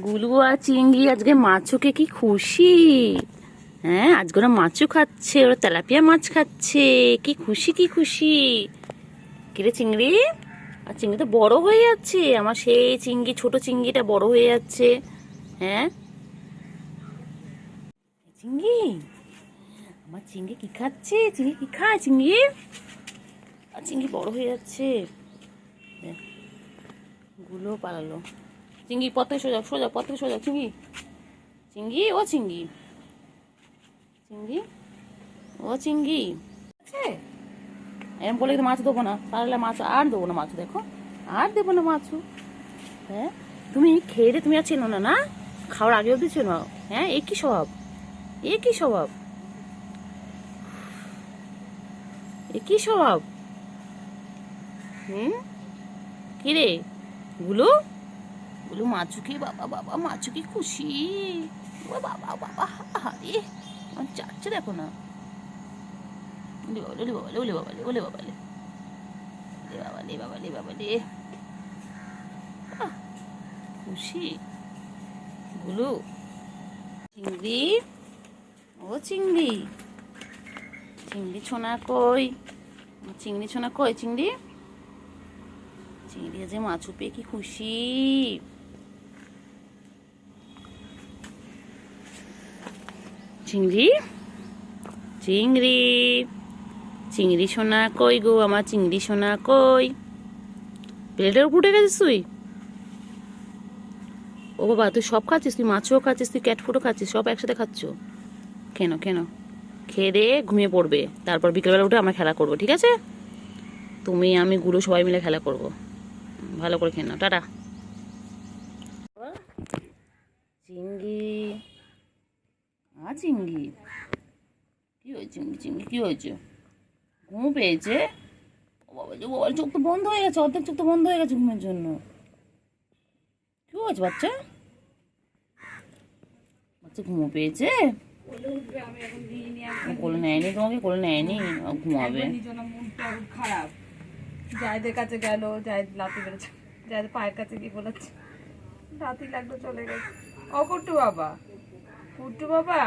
গুলু আর চিংড়ি আজকে মাছুকে কি খুশি। হ্যাঁ, আজকে ওরা মাছও খাচ্ছে, ওরা তেলাপিয়া মাছ খাচ্ছে। কি খুশি কি খুশি। কিরে চিংড়ি, আর চিংড়ি তো বড় হয়ে যাচ্ছে। আমার সেই চিংড়ি, ছোট চিংড়িটা বড় হয়ে যাচ্ছে। হ্যাঁ চিংড়ি, আমার চিংড়ি কি খাচ্ছে? চিংড়ি কি খায় চিংড়ি? আর চিংড়ি বড় হয়ে যাচ্ছে। গুলো পালালো। চিংড়ি পথে সোজা সোজা, পথে সোজা। চিংড়ি চিংড়ি ও চিংড়ি, চিংড়ি ও চিংড়ি এরম বলে মাছ দেবো না, পারলে মাছ আর দেবো না। মাছ দেখো, আর দেবো না মাছ। হ্যাঁ, তুমি খেয়ে তুমি আর চেনো না, না খাওয়ার আগে অব্দি চেনো। হ্যাঁ, এ কি স্বভাব, এ কি স্বভাব, এ কি স্বভাব। কিরে গুলো, গুলো মাছুকে, বাবা বাবা মাছুকে খুশি। বাবা বাবা, আরে আমার চাচ্ছে দেখো না। ওলে বাবালে, ওলে বাবালে, ওলে বাবালে, ওলে বাবালে, বাবালে বাবালে, খুশি গুলো। চিংড়ি ও চিংড়ি, চিংড়ি ছোনা কই, চিংড়ি ছোনা কই। চিংড়ি, চিংড়ি যে মাছু পেয়ে কি খুশি। চিংড়ি, চিংড়ি, চিংড়ি সোনা কই গো, আমার চিংড়ি সোনা কই। প্লেটের উপর উঠে গেছিস তুই? ও বাবা, তুই সব খাচ্ছিস? তুই মাছও খাচ্ছিস, তুই ক্যাট ফুডও খাচ্ছিস, সব একসাথে খাচ্ছ কেন? কেন খেয়ে দে, ঘুমিয়ে পড়বে, তারপর বিকেলবেলা উঠে আমরা খেলা করবো, ঠিক আছে? তুমি আমি গুলো সবাই মিলে খেলা করবো। ভালো করে খেয়ে নাও, টাটা। চিংড়ি, চিংড়ি কি হয়েছে? চিংড়ি চিংড়ি কি হয়েছে? ঘুম পেয়েছে? বাবা যে, বাবার চোখ তো বন্ধ হয়ে গেছে, অর্ধেক চোখ তো বন্ধ হয়ে গেছে ঘুমের জন্য। কি হয়েছে বাচ্চা? বাচ্চা ঘুমো পেয়েছে? কোলে নেয়নি তোমাকে? কোলে নেয়নি? ঘুমাবে। খারাপ, জায়দের কাছে গেল, জায়দ লাতি বেড়েছে, জায়দ পায়ের কাছে গিয়ে বলেছে লাতি লাগলো, চলে গেছে। ও কুট্টু বাবা, কুট্টু বাবা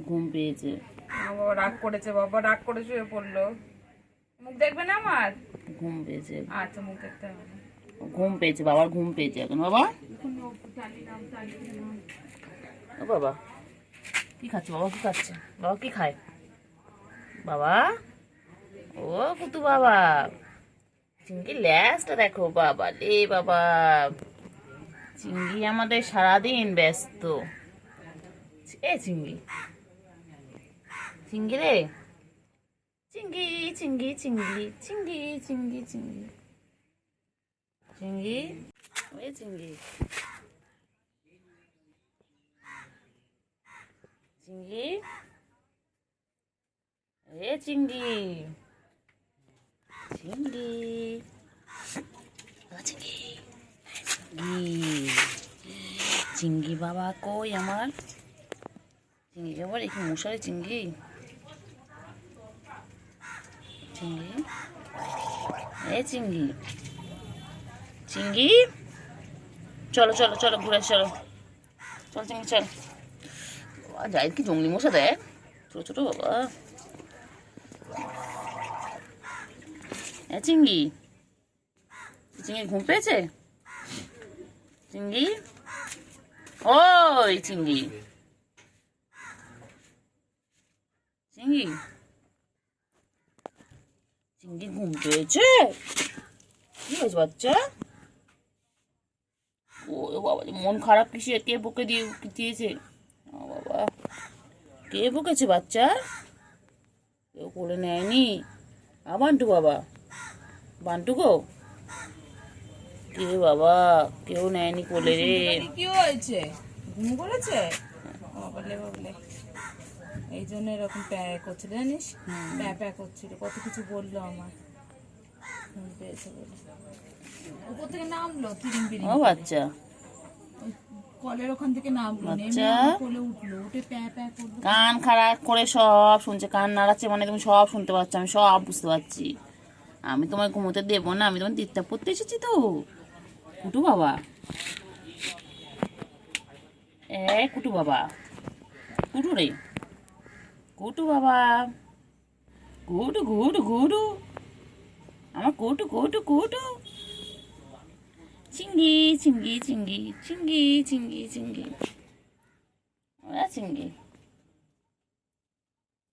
ঘুম পেয়েছে। বাবা রাগ করেছে, বাবা রাগ করে শুয়ে পড়লো। মুখ দেখবে না আমার? ঘুম পেয়েছে। আচ্ছা, মুখ দেখতে হবে না। ঘুম পেয়েছে, বাবার ঘুম পেয়েছে এখন। বাবা, ও বাবা কি খাচ্ছে? বাবা কি খাচ্ছে? বাবা কি খায়? বাবা, ও কুতু বাবা, চিংড়ি ল্যাসটা দেখো। বাবা রে বাবা, চিংড়ি আমাদের সারাদিন ব্যস্ত। এ চিংড়ি, চিংড়ি রে, চিংড়ি চিংড়ি চিংড়ি চিংড়ি চিংড়ি চিংড়ি চিংড়ি, ওই চিংড়ি, চিংড়ি, এ চিংড়ি, চিংড়ি, চিংড়ি, চিংড়ি বাবা কই আমার? চিংড়ি বাবা রেখে মশারি। চিংড়ি, চিংড়ি, এ চিংড়ি, চিংড়ি, চলো চলো চলো ঘুরে চলো, চল চিংড়ি চল। যাই কি জঙ্গলি মশা দেখ, ছোট ছোট। বাবা এ চিংড়ি, চিংড়ি ঘুম পেয়েছে? চিংড়ি, ওই চিংড়ি, চিংড়ি, চিংড়ি ঘুম পেয়েছে? কি হয়েছে বাচ্চা? ও বাবা, মন খারাপ কিসে? কে বকে দিয়েছে? বাবা, কে বকেছে বাচ্চা? কেউ কোলে নেয়নি? বান্টু বাবা, বান্টু গো, কে বাবা, কেউ নেয়নি কোলে রে। কি হয়েছে? ঘুম করেছে? বাবলে বাবলে, এই জন্য এরকম প্যাক করছিল, জানিস? প্যাক করছিল, কত কিছু বললো আমার। ঘুম পেয়েছে বলে উপর থেকে নামলো, তিরিং বিরিং। ও বাচ্চা, কলের ওখান থেকে নামলো, নেমে কোলে উঠলো, উঠে প্যাক করলো। কান খারাপ করে সব শুনছে, কান নাড়াচ্ছে মানে তুমি সব শুনতে পাচ্ছ, আমি সব বুঝতে পারছি। আমি তোমায় ঘুমোতে দেবো না, আমি তোমার দিকটা পড়তে এসেছি তো কুটু বাবা। কুটু বাবা, কুটু রে, কুটু বাবা, কুটু কুটু কুটু, আমার কুটু কুটু কুটু, চিঙ্গি চিঙ্গি চিঙ্গি চিঙ্গি চিঙ্গি চিঙ্গি, ওরা চিঙ্গি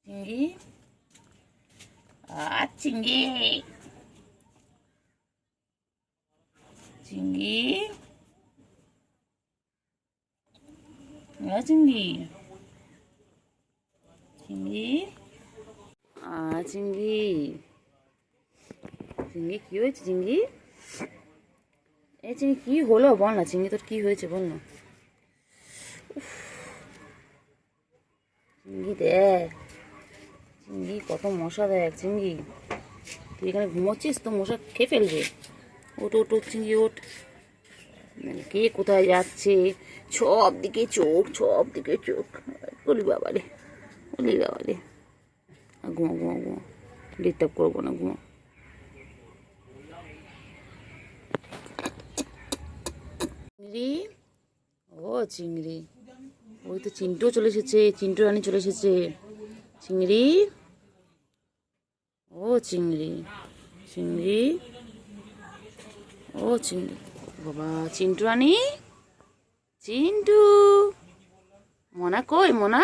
চিঙ্গি, চিঙ্গি চিঙ্গি, চিঙ্গি চিঙ্গি, চিঙ্গি চিঙ্গি, কি হয়েছে চিঙ্গি? এই চিঙ্গি কি হলো বল না, চিঙ্গি তোর কি হয়েছে বল না। চিঙ্গি দেখ, চিঙ্গি কত মশা দেখ চিঙ্গি, তুই এখানে ঘুমোচ্ছিস তো মশা খেয়ে ফেলবে। ওট ওট ওট চিঙ্গি ওঠ, কে কোথায় যাচ্ছে, সব দিকে চোখ, সব দিকে চোখ, বলি বাবারে, বলি বাবারে, ঘুমো ঘুমো ঘুমো, ডিস্টার্ব করবো না, ঘুমো। চিংড়ি, ও চিংড়ি, ওই তো চিন্টুও চলে এসেছে, চিন্টু রানী চলে এসেছে। চিংড়ি, ও চিংড়ি, চিংড়ি, ও চিংড়ি, বাবা চিন্টু রানী, চিন্টু, মনা কই মনা,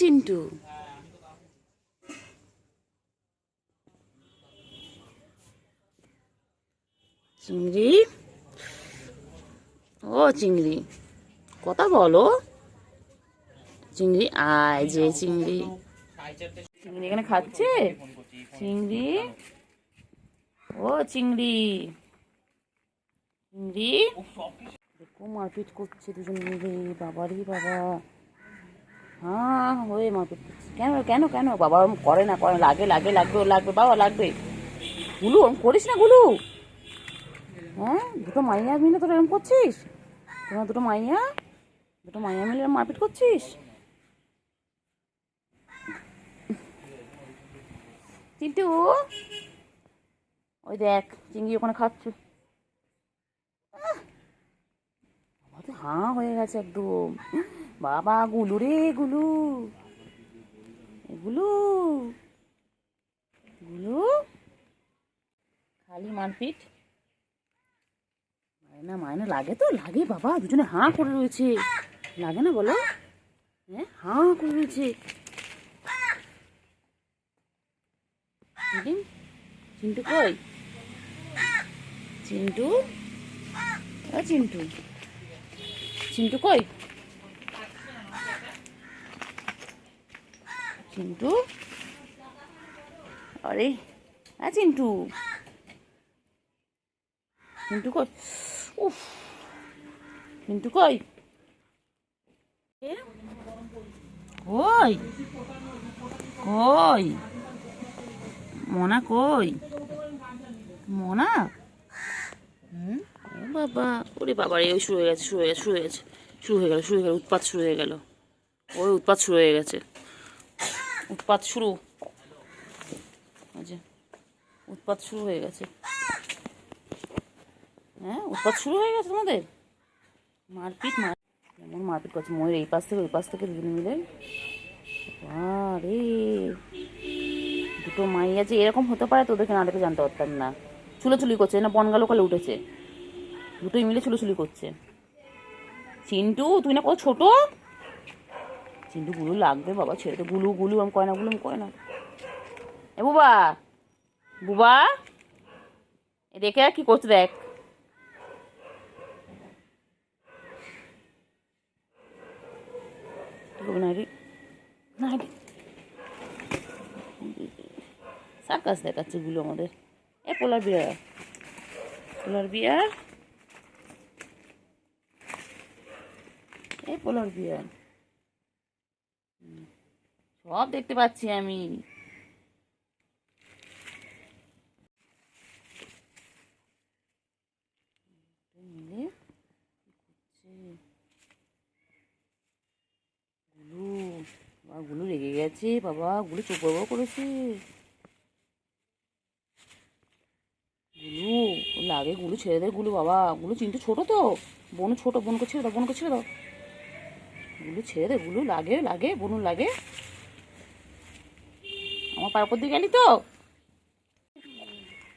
চিন্টু, চিংড়ি, ও চিংড়ি, কথা বলো চিংড়ি, আয় যে চিংড়ি, চিংড়ি এখানে খাচ্ছে, চিংড়ি, ও চিংড়ি, চিংড়ি, দেখো মারপিট করছে দুজন মিলে, বাবারই বাবা, হ্যাঁ হয়ে মারপিট করছে, কেন কেন কেন বাবা ওরম করে না, করে লাগে লাগে লাগবে, ও লাগবে বাবা লাগবে, গুলু ওরম করিস না গুলু, হ্যাঁ দুটো মাইয়া মিলে তোরা এরম করছিস, তোরা দুটো মাইয়া মিলে এরম মারপিট করছিস। চিন্টু, ওই দেখ চিংড়ি ওখানে খাচ্ছে, হাঁ হয়ে গেছে একদম, বাবা গুলু রে গুলু, গুলু গুলু, খালি মারপিট, মায়না মায়না লাগে তো লাগে বাবা, দুজনে হাঁ করে রয়েছে, লাগে না বলো, হ্যাঁ হাঁ করে রয়েছে। চিন্টু কই, চিন্টু, চিন্টু, চিন্টু কই, চিন্টু, আরে চিন্টু, চিন্টু কই, উফ চিন্টু কই, কই কই, মনা কই, মনা, ও বাবা, ওরে বাবা রে, ওই শুরু হয়ে গেছে, শুরু হয়ে গেছে, শুরু হয়ে গেছে, শুরু হয়ে গেল উৎপাত শুরু হয়ে গেল, ওই উৎপাত শুরু হয়ে গেছে, উৎপাত শুরু, আচ্ছা উৎপাত শুরু হয়ে গেছে, হ্যাঁ উৎপাত শুরু হয়ে গেছে তোমাদের, মারপিট এমন মারপিট করছে, ময়ূর এই পাশ থেকে ওই পাশ থেকে দুজন মিলে, আরে দুটো মাইয়া যে এরকম হতে পারে তোদেরকে না দেখে জানতে পারতাম না, চুলোচুলি করছে না, বনগা লোকালে উঠেছে, দুটোই মিলে চুলোচুলি করছে। চিন্টু তুই না কত ছোট, চিন্টু গুলু লাগবে বাবা, ছেড়ে তো, গুলু গুলু আমি কয় না, গুলু আমি কয় না, এ বুবা, বুবা এ দেখে কি করছে দেখ, সার্কাস দেখাচ্ছে গুলো আমাদের, এ পোলার বিয়ার, পোলার বিয়ার, এ পোলার বিয়ার, সব দেখতে পাচ্ছি আমি, মিলে গুলু, বাবা গুলু রেগে গেছে, বাবা গুলু চোখ বড় করেছে, গুলু লাগে গুলো ছেড়ে দে গুলো বাবা, গুলো চিন্টু ছোট তো, বোনু ছোট, বোনকে ছেড়ে দাও, বোনকে ছেড়ে দাও, গুলো ছেড়ে দে, গুলো লাগে লাগে বোনু লাগে। আমার পায়ের উপর দিয়ে গেলি তো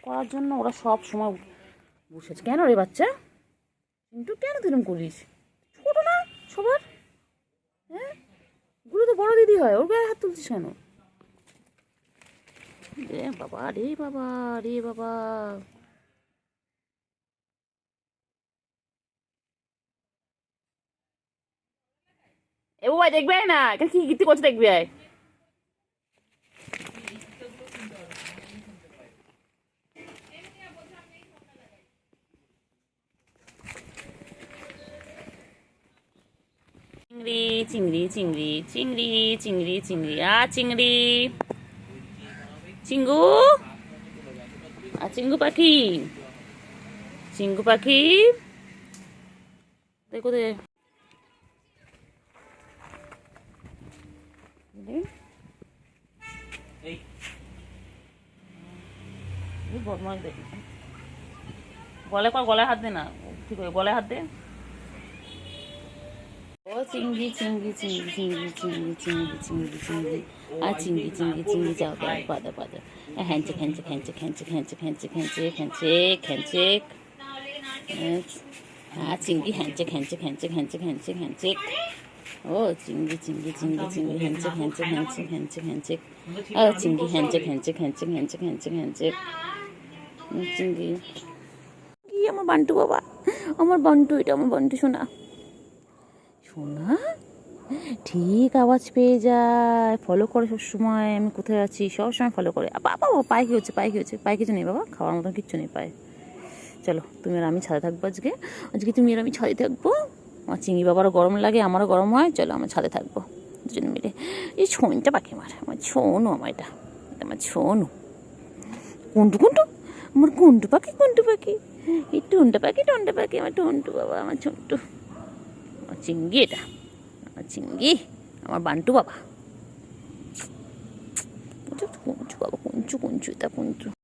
করার জন্য, ওরা সব সময় বসেছে। কেন রে বাচ্চা চিন্টু, কেন তুই করিস? ছোট না সবার, হ্যাঁ গুলো তো বড় দিদি হয়, ওর গায়ে হাত তুলছিস কেন? রে বাবা রে বাবা রে বাবা। এ বাবা দেখবে না এখানে কি কীর্তি করছে, দেখবি আয়। চিংড়ি চিংড়ি চিংড়ি চিংড়ি চিংড়ি চিংড়ি চিংড়ি চিঙ্গু চিঙ্গু পাখি, চিঙ্গু পাখি দেখো দে। বদমাস দেখি, গলায় কর, গলায় হাত দে না, ঠিক আছে গলায় হাত দে। ও চিংড়ি চিংড়ি চিংড়ি চিংড়ি চিংড়ি চিংড়ি চিংড়ি চিংড়ি চিংড়ি চিংড়ি চিংড়ি যাও যাও পাদা পাদা হ্যাঁচে খ্যাঁচে খ্যাঁচে খ্যাঁচে খ্যাঁচে খ্যাঁচে খ্যাঁচে খ্যাঁচে খ্যাঁচে চিংড়ি হ্যাঁচে খ্যাঁচে খ্যাঁচে খ্যাঁচে খ্যাঁচে খ্যাঁচে। ও চিংড়ি চিংড়ি চিংড়ি চিংড়ি হ্যাঁচে খ্যাঁচে খ্যাঁচে খ্যাঁচে খ্যাঁচে। ও চিংড়ি হ্যাঁচে খ্যাঁচে খ্যাঁচে খ্যাঁচে খ্যাঁচে খ্যাঁচে চিংড়ি। কি আমার বান্টু বাবা, আমার বান্টু, এটা আমার বান্টু শোনা, শোনা ঠিক আওয়াজ পেয়ে যায়, ফলো করে সবসময় আমি কোথায় আছি সবসময় ফলো করে। বাবা পায়ে কী হচ্ছে, পায়ে কী হচ্ছে? পায়ে কিছু নেই বাবা, খাওয়ার মতন কিচ্ছু নেই পায়ে। চলো তুমি আর আমি ছাদে থাকবো আজকে, আজকে তুমি আর আমি ছাদে থাকবো। আমার চিংড়ি বাবারও গরম লাগে, আমারও গরম হয়, চলো আমরা ছাদে থাকবো দুজনে মিলে। এই ছোনটা পাখি আমার ছোনু, আমার এটা আমার ছোনু। কুন্টু কুন্টু, আমার কুন্টু পাখি, কুন্টু পাখি, এই টুনটা পাখি, টুনটা পাখি, আমার টুন্টু বাবা, আমার ছোট্টু, আমার চিংড়ি, এটা আমার চিংড়ি, আমার বান্টু বাবা, কুঞ্চু বাবা, কুঞ্চু কুঞ্চু, এটা কুঞ্চু।